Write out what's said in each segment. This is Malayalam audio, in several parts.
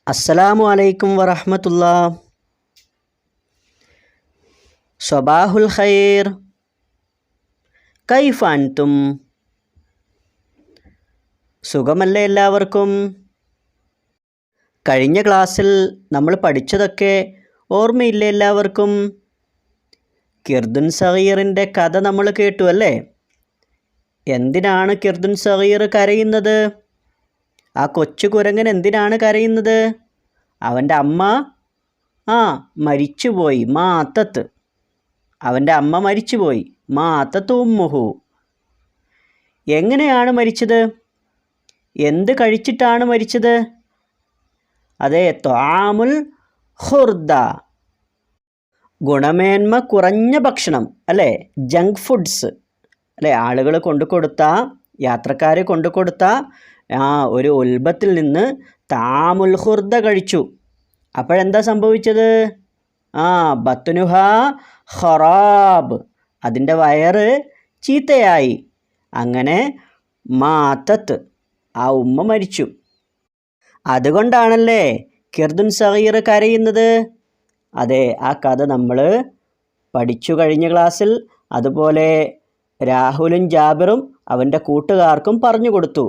അസ്സലാമു അലൈക്കും വറഹ്മത്തുള്ളാ. സ്വബാഹുൽ ഖൈർ. കൈഫ അൻതും? സുഖമല്ലേ എല്ലാവർക്കും? കഴിഞ്ഞ ക്ലാസ്സിൽ നമ്മൾ പഠിച്ചതൊക്കെ ഓർമ്മയില്ലേ എല്ലാവർക്കും? കിർദുൻ സഗീറിൻ്റെ കഥ നമ്മൾ കേട്ടു അല്ലേ? എന്തിനാണ് കിർദുൻ സഗീർ കരയുന്നത്? ആ കൊച്ചു കുരങ്ങൻ എന്തിനാണ് കരയുന്നത്? അവൻ്റെ അമ്മ മരിച്ചുപോയി. മാത്തത്ത്, അവൻ്റെ അമ്മ മരിച്ചുപോയി. മാത്തത്ത് ഉമ്മുഹു. എങ്ങനെയാണ് മരിച്ചത്? എന്ത് കഴിച്ചിട്ടാണ് മരിച്ചത്? അതെ, ത്വാമുൽ ഖുർദ, ഗുണമേന്മ കുറഞ്ഞ ഭക്ഷണം അല്ലേ, ജങ്ക് ഫുഡ്സ് അല്ലേ, ആളുകൾ കൊണ്ടുകൊടുത്ത, യാത്രക്കാർ കൊണ്ടുകൊടുത്ത ഒരു ഉൽബത്തിൽ നിന്ന് താമുൽ ഖുർദ കഴിച്ചു. അപ്പോഴെന്താ സംഭവിച്ചത്? ബത്നുഹ ഖറാബ്, അതിൻ്റെ വയറ് ചീത്തയായി. അങ്ങനെ മാത്തത്ത്, ആ ഉമ്മ മരിച്ചു. അതുകൊണ്ടാണല്ലേ കിർദുൻ സഗീർ കരയുന്നത്? അതെ, ആ കഥ നമ്മൾ പഠിച്ചു കഴിഞ്ഞ ക്ലാസ്സിൽ. അതുപോലെ രാഹുലും ജാബിറും അവൻ്റെ കൂട്ടുകാർക്കും പറഞ്ഞു കൊടുത്തു.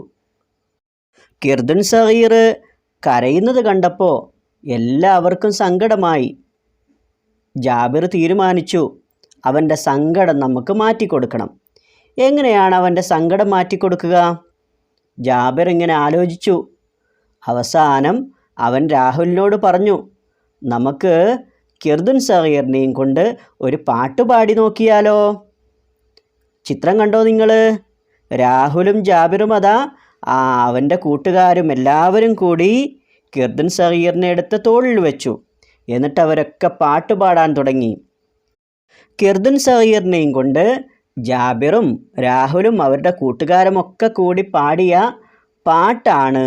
കിർദുൻ സഗീർ കരയുന്നത് കണ്ടപ്പോൾ എല്ലാവർക്കും സങ്കടമായി. ജാബിർ തീരുമാനിച്ചു, അവൻ്റെ സങ്കടം നമുക്ക് മാറ്റിക്കൊടുക്കണം. എങ്ങനെയാണ് അവൻ്റെ സങ്കടം മാറ്റിക്കൊടുക്കുക? ജാബിർ ഇങ്ങനെ ആലോചിച്ചു. അവസാനം അവൻ രാഹുലിനോട് പറഞ്ഞു, നമുക്ക് കിർദുൻ സഗീറിനെയും കൊണ്ട് ഒരു പാട്ട് പാടി നോക്കിയാലോ? ചിത്രം കണ്ടോ നിങ്ങൾ? രാഹുലും ജാബിറും അതാ അവൻ്റെ കൂട്ടുകാരും എല്ലാവരും കൂടി കിർദുൻ സഗീറിനെ എടുത്ത് തോളിൽ വെച്ചു. എന്നിട്ട് അവരൊക്കെ പാട്ട് പാടാൻ തുടങ്ങി. കിർദുൻ സഗീറിനെയും കൊണ്ട് ജാബിറും രാഹുലും അവരുടെ കൂട്ടുകാരുമൊക്കെ കൂടി പാടിയ പാട്ടാണ്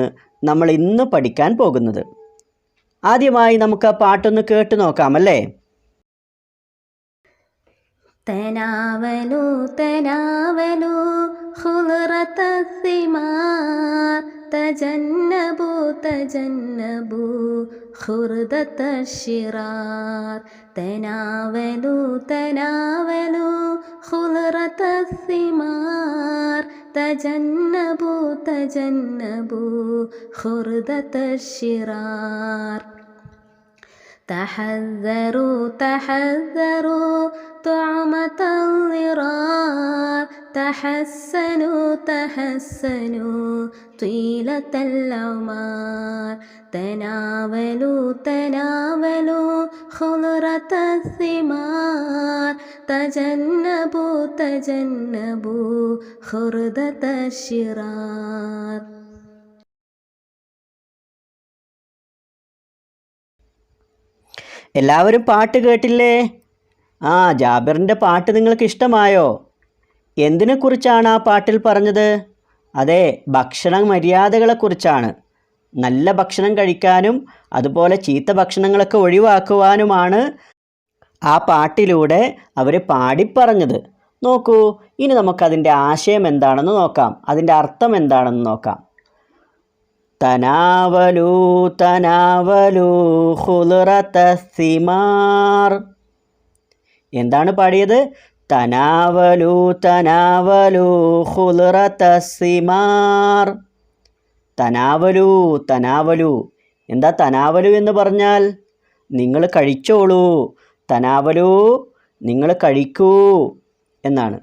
നമ്മൾ ഇന്ന് പഠിക്കാൻ പോകുന്നത്. ആദ്യമായി നമുക്ക് ആ പാട്ടൊന്ന് കേട്ടു നോക്കാമല്ലേ? തനാവലു തനാവലു ഖുൽറത സിമാർ തജന്നബു തജന്നബു ഖുർദത ശിറാർ. തനാവലു തനാവലു ഖുൽറത സിമാർ തജന്നബു തജന്നബു ഖുർദത ശിറാർ. തഹദ്ദറു തഹദ്ദറു طعمة الضرار تحسنوا تحسنوا طيلة العمار. تناولوا تناولوا خضرة الثمار تجنبوا تجنبوا خردة الشرار. എല്ലാവരും പാട്ട് കേട്ടില്ലേ? ജാബിറിൻ്റെ പാട്ട് നിങ്ങൾക്ക് ഇഷ്ടമായോ? എന്തിനെക്കുറിച്ചാണ് ആ പാട്ടിൽ പറഞ്ഞത്? അതെ, ഭക്ഷണ മര്യാദകളെക്കുറിച്ചാണ്. നല്ല ഭക്ഷണം കഴിക്കാനും അതുപോലെ ചീത്ത ഭക്ഷണങ്ങളൊക്കെ ഒഴിവാക്കുവാനുമാണ് ആ പാട്ടിലൂടെ അവർ പാടിപ്പറഞ്ഞത്. നോക്കൂ, ഇനി നമുക്കതിൻ്റെ ആശയം എന്താണെന്ന് നോക്കാം, അതിൻ്റെ അർത്ഥം എന്താണെന്ന് നോക്കാം. തനാവലൂ തനാവലൂ ഖുൽറത സിമാർ. എന്താണ് പാടിയത്? തനാവലു തനാവലു ഖുൽറത സിമാർ. തനാവലു തനാവലു. എന്താ തനാവലു എന്ന് പറഞ്ഞാൽ? നിങ്ങൾ കഴിച്ചോളൂ. തനാവലു, നിങ്ങൾ കഴിക്കൂ എന്നാണ്.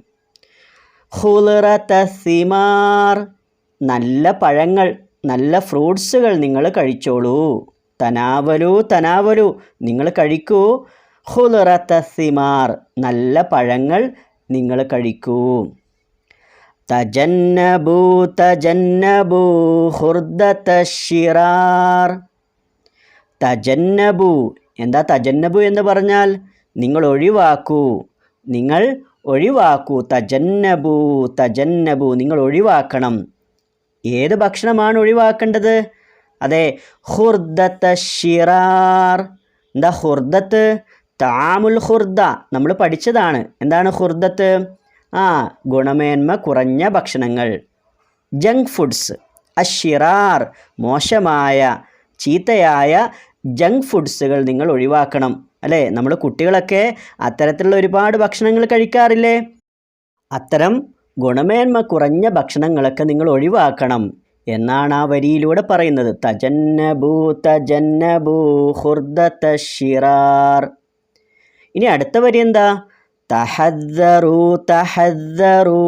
ഖുൽറത സിമാർ, നല്ല പഴങ്ങൾ, നല്ല ഫ്രൂട്ട്സുകൾ നിങ്ങൾ കഴിച്ചോളൂ. തനാവലു തനാവലു, നിങ്ങൾ കഴിക്കൂ. ഖുൽറത സിമാർ, നല്ല പഴങ്ങൾ നിങ്ങൾ കഴിക്കൂ. തജന്നബു തജന്നബു ഖുർദത ശിറാർ. തജന്നബു, എന്താ തജന്നബു എന്ന് പറഞ്ഞാൽ? നിങ്ങൾ ഒഴിവാക്കൂ, നിങ്ങൾ ഒഴിവാക്കൂ. തജന്നബു തജന്നബു, നിങ്ങൾ ഒഴിവാക്കണം. ഏത് ഭക്ഷണമാണ് ഒഴിവാക്കേണ്ടത്? അതെ, ഖുർദത ശിറാർ. എന്താ ഖുർദത്ത്? താമുൽ ഖുർദ, നമ്മൾ പഠിച്ചതാണ്. എന്താണ് ഖുർദത്ത്? ഗുണമേന്മ കുറഞ്ഞ ഭക്ഷണങ്ങൾ, ജങ്ക് ഫുഡ്സ്. അഷിറാർ, മോശമായ ചീത്തയായ ജങ്ക് ഫുഡ്സുകൾ നിങ്ങൾ ഒഴിവാക്കണം. അല്ലേ, നമ്മൾ കുട്ടികളൊക്കെ അത്തരത്തിലുള്ള ഒരുപാട് ഭക്ഷണങ്ങൾ കഴിക്കാറില്ലേ? അത്തരം ഗുണമേന്മ കുറഞ്ഞ ഭക്ഷണങ്ങളൊക്കെ നിങ്ങൾ ഒഴിവാക്കണം എന്നാണ് ആ വരിയിലൂടെ പറയുന്നത്. തജന്നബൂ തജന്നബൂ ഖുർദത ശിറാർ. ഇനി അടുത്ത വരി എന്താ? തഹദ്ദറൂ തഹദ്ദറൂ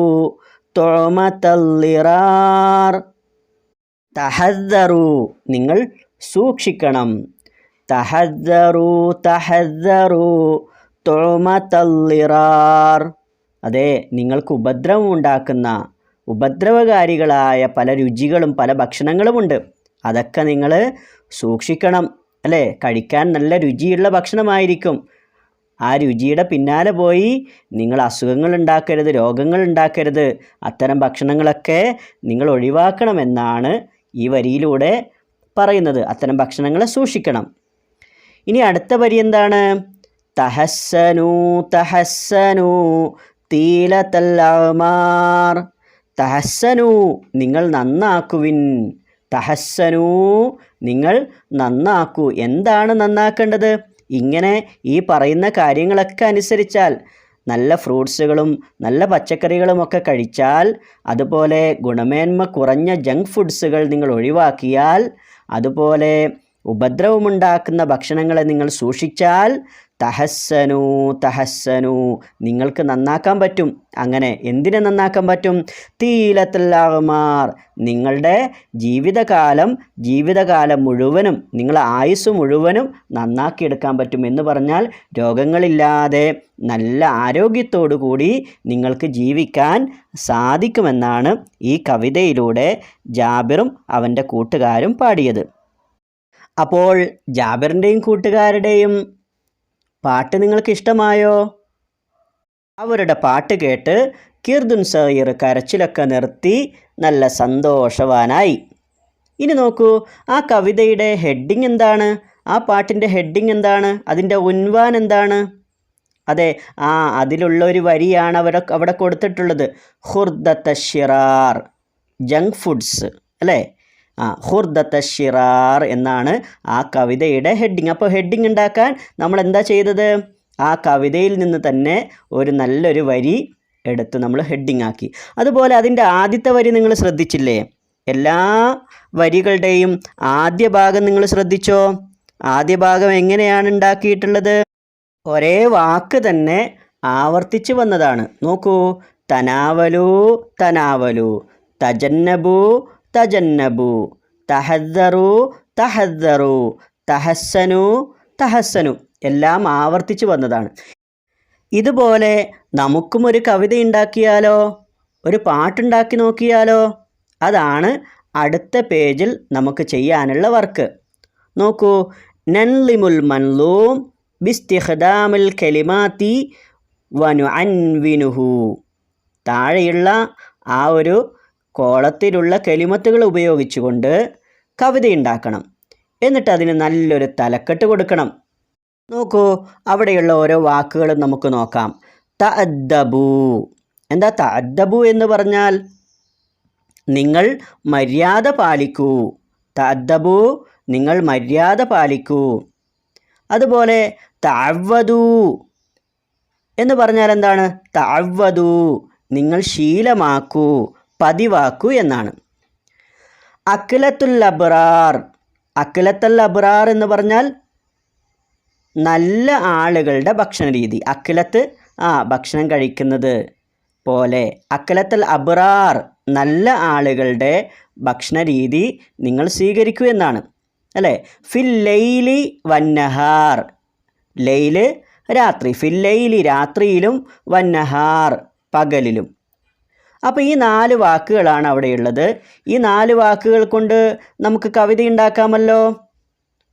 തുഅമതല്ലിറാർ. തഹദ്ദറൂ നിങ്ങൾ സൂക്ഷിക്കണം. തഹദ്ദറൂ തഹദ്ദറൂ തുഅമതല്ലിറാർ. അതെ, നിങ്ങൾക്ക് ഉപദ്രവം ഉണ്ടാക്കുന്ന ഉപദ്രവകാരികളായ പല രുചികളും പല ഭക്ഷണങ്ങളുമുണ്ട്. അതൊക്കെ നിങ്ങൾ സൂക്ഷിക്കണം. അല്ലേ, കഴിക്കാൻ നല്ല രുചിയുള്ള ഭക്ഷണമായിരിക്കും. ആ രുചിയുടെ പിന്നാലെ പോയി നിങ്ങൾ അസുഖങ്ങൾ ഉണ്ടാക്കരുത്, രോഗങ്ങൾ ഉണ്ടാക്കരുത്. അത്തരം ഭക്ഷണങ്ങളൊക്കെ നിങ്ങൾ ഒഴിവാക്കണമെന്നാണ് ഈ വരിയിലൂടെ പറയുന്നത്. അത്തരം ഭക്ഷണങ്ങളെ സൂക്ഷിക്കണം. ഇനി അടുത്ത വരി എന്താണ്? തഹസ്സനൂ തഹസ്സനൂ തീലതൽ അഅ്മാർ. തഹസ്സനൂ നിങ്ങൾ നന്നാക്കുവിൻ. തഹസ്സനൂ നിങ്ങൾ നന്നാക്കൂ. എന്താണ് നന്നാക്കേണ്ടത്? ഇങ്ങനെ ഈ പറയുന്ന കാര്യങ്ങളൊക്കെ അനുസരിച്ചാൽ, നല്ല ഫ്രൂട്ട്സുകളും നല്ല പച്ചക്കറികളും ഒക്കെ കഴിച്ചാൽ, അതുപോലെ ഗുണമേന്മ കുറഞ്ഞ ജങ്ക് ഫുഡ്സുകൾ നിങ്ങൾ ഒഴിവാക്കിയാൽ, അതുപോലെ ഉപദ്രവമുണ്ടാക്കുന്ന ഭക്ഷണങ്ങളെ നിങ്ങൾ സൂക്ഷിച്ചാൽ, തഹസ്സനൂ തഹസ്സനൂ നിങ്ങൾക്ക് നന്നാക്കാൻ പറ്റും. അങ്ങനെ എന്തിനെ നന്നാക്കാൻ പറ്റും? തീലത്തുൽ അഅ്മാർ നിങ്ങളുടെ ജീവിതകാലം മുഴുവനും, നിങ്ങളുടെ ആയുസ് മുഴുവനും നന്നാക്കിയെടുക്കാൻ പറ്റും. എന്ന് പറഞ്ഞാൽ രോഗങ്ങളില്ലാതെ നല്ല ആരോഗ്യത്തോടു കൂടി നിങ്ങൾക്ക് ജീവിക്കാൻ സാധിക്കുമെന്നാണ് ഈ കവിതയിലൂടെ ജാബിറും അവൻ്റെ കൂട്ടുകാരും പാടിയത്. അപ്പോൾ ജാബിറിൻ്റെയും കൂട്ടുകാരുടെയും പാട്ട് നിങ്ങൾക്ക് ഇഷ്ടമായോ? അവരുടെ പാട്ട് കേട്ട് കിർദുൻ സഗീർ കരച്ചിലൊക്കെ നിർത്തി നല്ല സന്തോഷവാനായി. ഇനി നോക്കൂ, ആ കവിതയുടെ ഹെഡിങ് എന്താണ്? ആ പാട്ടിൻ്റെ ഹെഡിങ് എന്താണ്? അതിൻ്റെ ഉൻവാൻ എന്താണ്? അതെ, അതിലുള്ള ഒരു വരിയാണ് അവിടെ കൊടുത്തിട്ടുള്ളത്. ഖുർദത ശിറാർ ജങ്ക് ഫുഡ്സ്. അല്ലേ, ഖുർദത ശിറാർ എന്നാണ് ആ കവിതയുടെ ഹെഡിങ്. അപ്പോൾ ഹെഡിങ് ഉണ്ടാക്കാൻ നമ്മൾ എന്താ ചെയ്തത്? ആ കവിതയിൽ നിന്ന് തന്നെ ഒരു നല്ലൊരു വരി എടുത്ത് നമ്മൾ ഹെഡിങ് ആക്കി. അതുപോലെ അതിൻ്റെ ആദ്യത്തെ വരി നിങ്ങൾ ശ്രദ്ധിച്ചില്ലേ? എല്ലാ വരികളുടെയും ആദ്യ ഭാഗം നിങ്ങൾ ശ്രദ്ധിച്ചോ? ആദ്യ ഭാഗം എങ്ങനെയാണ് ഉണ്ടാക്കിയിട്ടുള്ളത്? ഒരേ വാക്ക് തന്നെ ആവർത്തിച്ച് വന്നതാണ്. നോക്കൂ, തനാവലു തനാവലു, തജന്നബു തജന്നബു, തഹദ്ദറു തഹദ്ദറു, തഹസ്സനു തഹസ്സനു എല്ലാം ആവർത്തിച്ച് വന്നതാണ്. ഇതുപോലെ നമുക്കും ഒരു കവിത ഉണ്ടാക്കിയാലോ? ഒരു പാട്ടുണ്ടാക്കി നോക്കിയാലോ? അതാണ് അടുത്ത പേജിൽ നമുക്ക് ചെയ്യാനുള്ള വർക്ക്. നോക്കൂ, നൻലിമുൽ മൻലൂം ബിസ്തിഖ്ദാമിൽ കലിമാത്തി വനുഅൻവിനുഹു. താഴെയുള്ള ആ ഒരു കോളത്തിലുള്ള കലിമത്തുകൾ ഉപയോഗിച്ചുകൊണ്ട് കവിത ഉണ്ടാക്കണം. എന്നിട്ട് അതിന് നല്ലൊരു തലക്കെട്ട് കൊടുക്കണം. നോക്കൂ, അവിടെയുള്ള ഓരോ വാക്കുകളും നമുക്ക് നോക്കാം. തഅദ്ദബു. എന്താ തഅദ്ദബു എന്ന് പറഞ്ഞാൽ? നിങ്ങൾ മര്യാദ പാലിക്കൂ. തഅദ്ദബു നിങ്ങൾ മര്യാദ പാലിക്കൂ. അതുപോലെ തഅവ്വദു എന്ന് പറഞ്ഞാൽ എന്താണ്? തഅവ്വദു നിങ്ങൾ ശീലമാക്കൂ, പതിവാക്കൂ എന്നാണ്. അക്ലത്തുൽ അബ്റാർ. അക്ലത്തുൽ അബ്റാർ എന്ന് പറഞ്ഞാൽ നല്ല ആളുകളുടെ ഭക്ഷണ രീതി. അക്ലത്ത് ഭക്ഷണം കഴിക്കുന്നത് പോലെ. അക്ലത്തുൽ അബ്റാർ നല്ല ആളുകളുടെ ഭക്ഷണ രീതി നിങ്ങൾ സ്വീകരിക്കൂ എന്നാണ്. അല്ലേ? ഫിൽ ലൈലി വന്നഹാർ. ലൈല് രാത്രി. ഫിൽ ലൈലി രാത്രിയിലും, വന്നഹാർ പകലിലും. അപ്പോൾ ഈ 4 വാക്കുകളാണ് അവിടെയുള്ളത്. ഈ 4 വാക്കുകൾ കൊണ്ട് നമുക്ക് കവിത ഉണ്ടാക്കാമല്ലോ?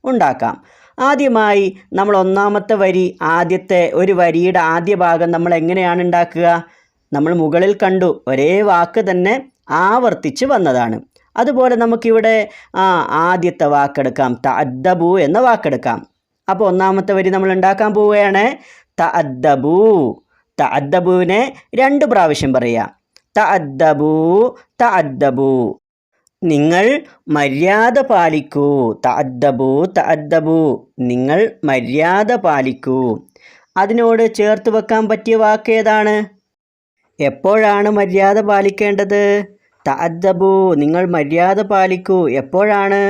ഉണ്ടാക്കാം. ആദ്യമായി നമ്മൾ ഒന്നാമത്തെ വരി, ആദ്യത്തെ ഒരു വരിയുടെ ആദ്യ ഭാഗം നമ്മൾ എങ്ങനെയാണ് ഉണ്ടാക്കുക? നമ്മൾ മുകളിൽ കണ്ടു, ഒരേ വാക്ക് തന്നെ ആവർത്തിച്ച് വന്നതാണ്. അതുപോലെ നമുക്കിവിടെ ആദ്യത്തെ വാക്കെടുക്കാം, തഅദ്ദബു എന്ന വാക്കെടുക്കാം. അപ്പോൾ ഒന്നാമത്തെ വരി നമ്മൾ ഉണ്ടാക്കാൻ പോവുകയാണ്. തഅദ്ദബു. തഅദ്ദബുവിനെ 2 പ്രാവശ്യം പറയാം. തഅദ്ദബു തഅദ്ദബു. നിങ്ങൾ മര്യാദ പാലിക്കൂ. തഅദ്ദബൂ തഅദ്ദബൂ, നിങ്ങൾ മര്യാദ പാലിക്കൂ. അതിനോട് ചേർത്ത് വെക്കാൻ പറ്റിയ വാക്ക് ഏതാണ്? എപ്പോഴാണ് മര്യാദ പാലിക്കേണ്ടത്? തഅദ്ദബൂ, നിങ്ങൾ മര്യാദ പാലിക്കൂ. എപ്പോഴാണ്?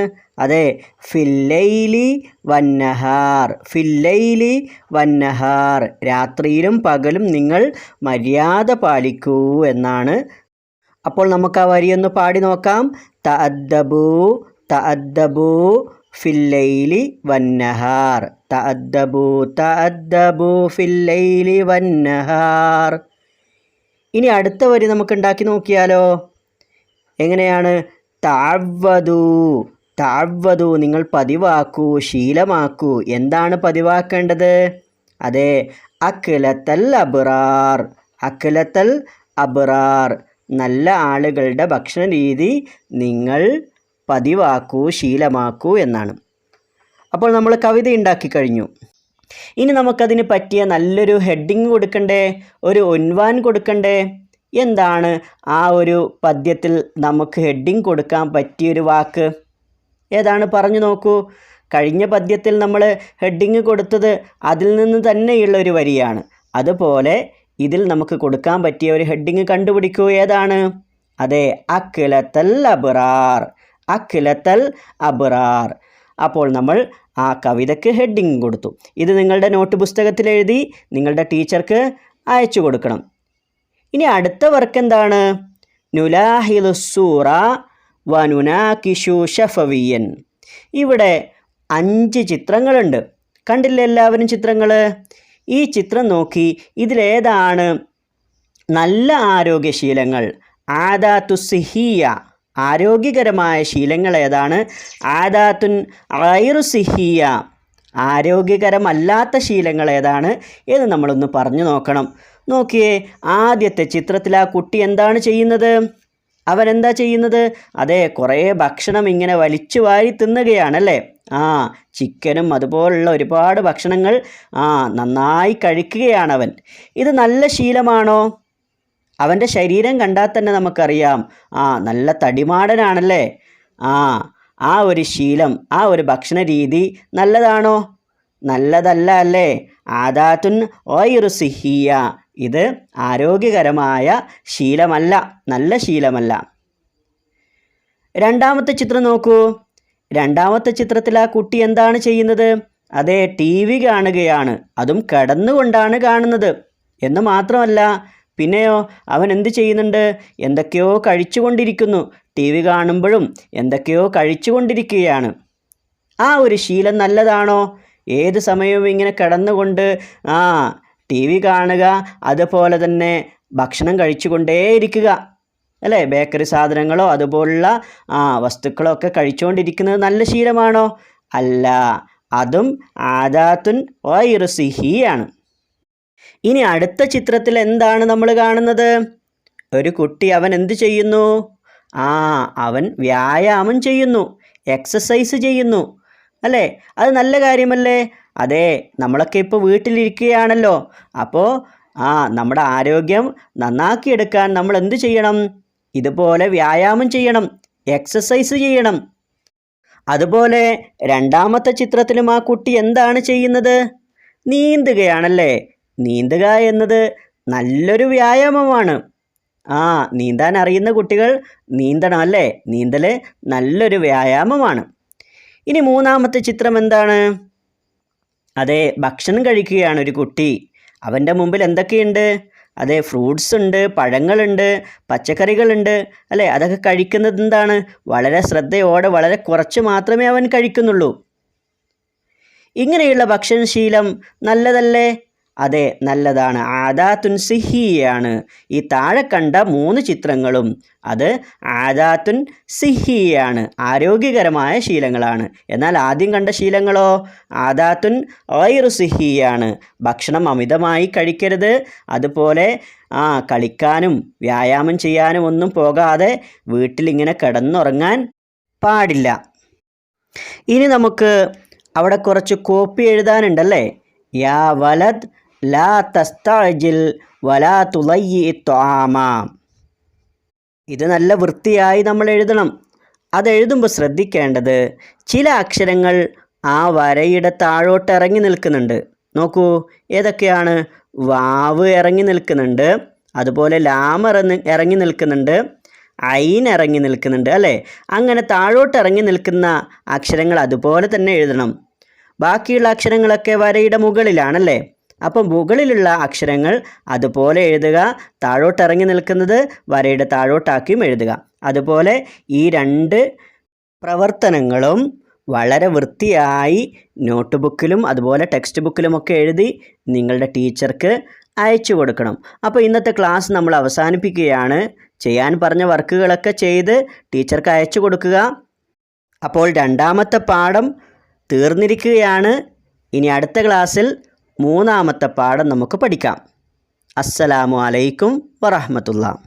അതെ, ഫില്ലൈലി വന്നഹാർ. ഫില്ലൈലി വന്നഹാർ, രാത്രിയിലും പകലും നിങ്ങൾ മര്യാദ പാലിക്കൂ എന്നാണ്. അപ്പോൾ നമുക്ക് ആ വരിയൊന്ന് പാടി നോക്കാം. തഅദ്ദബൂ തഅദ്ദബൂ ഫില്ലൈലി വന്നഹാർ. തഅദ്ദബൂ തഅദ്ദബൂ ഫില്ലൈലി വന്നഹാർ. ഇനി അടുത്ത വരി നമുക്ക് ഉണ്ടാക്കി നോക്കിയാലോ? എങ്ങനെയാണ്? തഅവ്വദൂ തഅവ്വദൂ, നിങ്ങൾ പതിവാക്കൂ, ശീലമാക്കൂ. എന്താണ് പതിവാക്കേണ്ടത്? അതെ, അക്ലത്തൽ അബ്റാർ. അക്ലത്തൽ അബ്റാർ, നല്ല ആളുകളുടെ ഭക്ഷണ രീതി നിങ്ങൾ പതിവാക്കൂ, ശീലമാക്കൂ എന്നാണ്. അപ്പോൾ നമ്മൾ കവിത ഉണ്ടാക്കി കഴിഞ്ഞു. ഇനി നമുക്കതിന് പറ്റിയ നല്ലൊരു ഹെഡിങ് കൊടുക്കണ്ടേ? ഒരു ഉൻവാൻ കൊടുക്കണ്ടേ? എന്താണ് ആ ഒരു പദ്യത്തിൽ നമുക്ക് ഹെഡിങ് കൊടുക്കാൻ പറ്റിയൊരു വാക്ക്? ഏതാണ്? പറഞ്ഞു നോക്കൂ. കഴിഞ്ഞ പദ്യത്തിൽ നമ്മൾ ഹെഡിങ് കൊടുത്തത് അതിൽ നിന്ന് തന്നെയുള്ള ഒരു വരിയാണ്. അതുപോലെ ഇതിൽ നമുക്ക് കൊടുക്കാൻ പറ്റിയ ഒരു ഹെഡിങ് കണ്ടുപിടിക്കൂ. ഏതാണ്? അതെ, അക്ലത്തൽ അബ്റാർ. അക്ലത്തൽ അബ്റാർ. അപ്പോൾ നമ്മൾ ആ കവിതയ്ക്ക് ഹെഡിങ് കൊടുത്തു. ഇത് നിങ്ങളുടെ നോട്ട് പുസ്തകത്തിൽ എഴുതി നിങ്ങളുടെ ടീച്ചർക്ക് അയച്ചു കൊടുക്കണം. ഇനി അടുത്ത വർക്ക് എന്താണ്? നുലാഹിലുസൂറ വനുനാകിഷു ഷഫവിയൻ. ഇവിടെ 5 ചിത്രങ്ങളുണ്ട്. കണ്ടില്ലേ എല്ലാവരും ചിത്രങ്ങൾ? ഈ ചിത്രം നോക്കി ഇതിലേതാണ് നല്ല ആരോഗ്യശീലങ്ങൾ? ആദാത്തു സിഹിയ, ആരോഗ്യകരമായ ശീലങ്ങൾ ഏതാണ്? ആദാത്തുൻ ഗൈറു സിഹിയ, ആരോഗ്യകരമല്ലാത്ത ശീലങ്ങൾ ഏതാണ് എന്ന് നമ്മളൊന്ന് പറഞ്ഞു നോക്കണം. നോക്കിയേ, ആദ്യത്തെ ചിത്രത്തിൽ ആ കുട്ടി എന്താണ് ചെയ്യുന്നത്? അവൻ എന്താ ചെയ്യുന്നത്? അതെ, കുറേ ഭക്ഷണം ഇങ്ങനെ വലിച്ചു വാരി തിന്നുകയാണല്ലേ. ചിക്കനും അതുപോലുള്ള ഒരുപാട് ഭക്ഷണങ്ങൾ നന്നായി കഴിക്കുകയാണവൻ. ഇത് നല്ല ശീലമാണോ? അവൻ്റെ ശരീരം കണ്ടാൽ തന്നെ നമുക്കറിയാം നല്ല തടിമാടനാണല്ലേ. ആ ഒരു ശീലം, ആ ഒരു ഭക്ഷണ രീതി നല്ലതാണോ? നല്ലതല്ല അല്ലേ? ആദാത്തുൻ ഗൈറു സിഹിയ, ഇത് ആരോഗ്യകരമായ ശീലമല്ല, നല്ല ശീലമല്ല. രണ്ടാമത്തെ ചിത്രം നോക്കൂ. രണ്ടാമത്തെ ചിത്രത്തിൽ ആ കുട്ടി എന്താണ് ചെയ്യുന്നത്? അതെ, TV കാണുകയാണ്. അതും കിടന്നുകൊണ്ടാണ് കാണുന്നത്. എന്ന് മാത്രമല്ല, പിന്നെയോ അവൻ എന്ത് ചെയ്യുന്നുണ്ട്? എന്തൊക്കെയോ കഴിച്ചുകൊണ്ടിരിക്കുന്നു. TV കാണുമ്പോഴും എന്തൊക്കെയോ കഴിച്ചുകൊണ്ടിരിക്കുകയാണ്. ആ ഒരു ശീലം നല്ലതാണോ? ഏത് സമയവും ഇങ്ങനെ കിടന്നുകൊണ്ട് TV കാണുക, അതുപോലെ തന്നെ ഭക്ഷണം കഴിച്ചുകൊണ്ടേയിരിക്കുക അല്ലേ? ബേക്കറി സാധനങ്ങളോ അതുപോലുള്ള വസ്തുക്കളോ ഒക്കെ കഴിച്ചുകൊണ്ടിരിക്കുന്നത് നല്ല ശീലമാണോ? അല്ല, അതും ആദാത്തുൻ ഗൈറു സിഹിയാണ്. ഇനി അടുത്ത ചിത്രത്തിൽ എന്താണ് നമ്മൾ കാണുന്നത്? ഒരു കുട്ടി, അവൻ എന്ത് ചെയ്യുന്നു? അവൻ വ്യായാമം ചെയ്യുന്നു, എക്സസൈസ് ചെയ്യുന്നു അല്ലേ? അത് നല്ല കാര്യമല്ലേ? അതെ, നമ്മളൊക്കെ ഇപ്പോൾ വീട്ടിലിരിക്കുകയാണല്ലോ. അപ്പോൾ നമ്മുടെ ആരോഗ്യം നന്നാക്കിയെടുക്കാൻ നമ്മൾ എന്ത് ചെയ്യണം? ഇതുപോലെ വ്യായാമം ചെയ്യണം, എക്സസൈസ് ചെയ്യണം. അതുപോലെ രണ്ടാമത്തെ ചിത്രത്തിലും ആ കുട്ടി എന്താണ് ചെയ്യുന്നത്? നീന്തുകയാണല്ലേ. നീന്തുക എന്നത് നല്ലൊരു വ്യായാമമാണ്. നീന്താൻ അറിയുന്ന കുട്ടികൾ നീന്തണം അല്ലേ? നീന്തൽ നല്ലൊരു വ്യായാമമാണ്. ഇനി മൂന്നാമത്തെ ചിത്രം എന്താണ്? അതെ, ഭക്ഷണം കഴിക്കുകയാണ് ഒരു കുട്ടി. അവൻ്റെ മുമ്പിൽ എന്തൊക്കെയുണ്ട്? അതെ, ഫ്രൂട്ട്സ് ഉണ്ട്, പഴങ്ങളുണ്ട്, പച്ചക്കറികളുണ്ട് അല്ലേ? അതൊക്കെ കഴിക്കുന്നത് എന്താണ്? വളരെ ശ്രദ്ധയോടെ, വളരെ കുറച്ച് മാത്രമേ അവൻ കഴിക്കുന്നുള്ളൂ. ഇങ്ങനെയുള്ള ഭക്ഷണശീലം നല്ലതല്ലേ? അതെ, നല്ലതാണ്. ആദാത്തുൻ സിഹിയാണ്. ഈ താഴെ കണ്ട 3 ചിത്രങ്ങളും അത് ആദാത്തുൻ സിഹിയാണ്, ആരോഗ്യകരമായ ശീലങ്ങളാണ്. എന്നാൽ ആദ്യം കണ്ട ശീലങ്ങളോ ആദാത്തുൻ ഗൈറു സിഹിയാണ്. ഭക്ഷണം അമിതമായി കഴിക്കരുത്, അതുപോലെ കളിക്കാനും വ്യായാമം ചെയ്യാനും ഒന്നും പോകാതെ വീട്ടിലിങ്ങനെ കിടന്നുറങ്ങാൻ പാടില്ല. ഇനി നമുക്ക് അവിടെ കുറച്ച് കോപ്പി എഴുതാനുണ്ടല്ലേ. യാ വലദ് ലാ തസ്തഅജിൽ വലാ തുളയ്യി ത്വാമ. ഇത് നല്ല വൃത്തിയായി നമ്മൾ എഴുതണം. അതെഴുതുമ്പോൾ ശ്രദ്ധിക്കേണ്ടത് ചില അക്ഷരങ്ങൾ ആ വരയുടെ താഴോട്ട് ഇറങ്ങി നിൽക്കുന്നുണ്ട്. നോക്കൂ, ഏതൊക്കെയാണ്? വാവ് ഇറങ്ങി നിൽക്കുന്നുണ്ട്, അതുപോലെ ലാം ഇറങ്ങി നിൽക്കുന്നുണ്ട്, ഐൻ ഇറങ്ങി നിൽക്കുന്നുണ്ട് അല്ലേ? അങ്ങനെ താഴോട്ട് ഇറങ്ങി നിൽക്കുന്ന അക്ഷരങ്ങൾ അതുപോലെ തന്നെ എഴുതണം. ബാക്കിയുള്ള അക്ഷരങ്ങളൊക്കെ വരയുടെ മുകളിലാണല്ലേ? അപ്പം മുകളിലുള്ള അക്ഷരങ്ങൾ അതുപോലെ എഴുതുക, താഴോട്ട് ഇറങ്ങി നിൽക്കുന്നത് വരയുടെ താഴോട്ടാക്കിയും എഴുതുക. അതുപോലെ ഈ 2 പ്രവർത്തനങ്ങളും വളരെ വൃത്തിയായി നോട്ട് ബുക്കിലും അതുപോലെ ടെക്സ്റ്റ് ബുക്കിലുമൊക്കെ എഴുതി നിങ്ങളുടെ ടീച്ചർക്ക് അയച്ചു കൊടുക്കണം. അപ്പോൾ ഇന്നത്തെ ക്ലാസ് നമ്മൾ അവസാനിപ്പിക്കുകയാണ്. ചെയ്യാൻ പറഞ്ഞ വർക്കുകളൊക്കെ ചെയ്ത് ടീച്ചർക്ക് അയച്ചു കൊടുക്കുക. അപ്പോൾ 2ാമത്തെ പാഠം തീർന്നിരിക്കുകയാണ്. ഇനി അടുത്ത ക്ലാസ്സിൽ 3ാമത്തെ പാഠം നമുക്ക് പഠിക്കാം. അസ്സലാമു അലൈക്കും വറഹ്മത്തുള്ളാഹി.